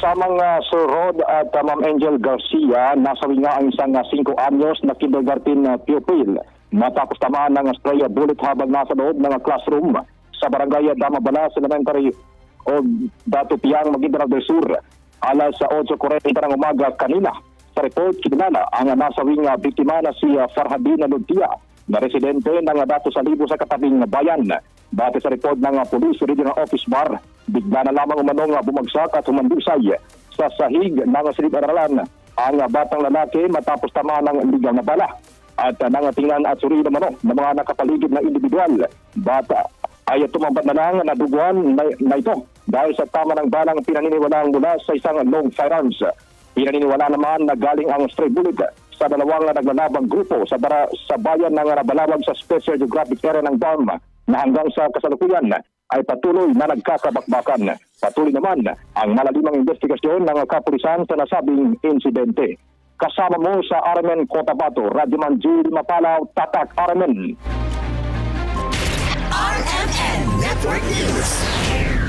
kasamang Sir Rod at Ma'am Angel Garcia, nasawi nga ang isang 5 anyos na kindergarten pupil matapos tamaan ng stray bullet habang nasa loob ng classroom sa barangay Damabalas Elementary o Datupiang, Maguindanao del Sur. Alas 8:40 ng umaga kanina. Sa report, kinilala ang nasawing biktima na si Farhadina Lutia, na residente ng Dato Salibo sa katabing bayan. Batay sa report ng Police Regional Office Bar, bigla na lamang umanong bumagsak at humandusay sa sahig ng silid-aralan ang batang lalaki matapos tamaan ng ligaw na bala. At nangatingnan at suri naman ng mga nakapaligid na individual. Bata ay tumambad na lang naduguan na ito dahil sa tama ng balang pinaniniwalaan mula sa isang long firearms. Pinaniniwala naman na galing ang stray bullet sa dalawang naglalabang grupo sa bayan ng Balawag sa Special Geographic Area ng BARM na hanggang sa kasalukuyan ay patuloy na nagkakabakbakan. Patuloy naman ang malalimang investigasyon ng kapulisan sa nasabing insidente. Kasama mo sa RMN Cotabato, Radyoman G. Mapalaw, Tatak RMN. RMN Network News.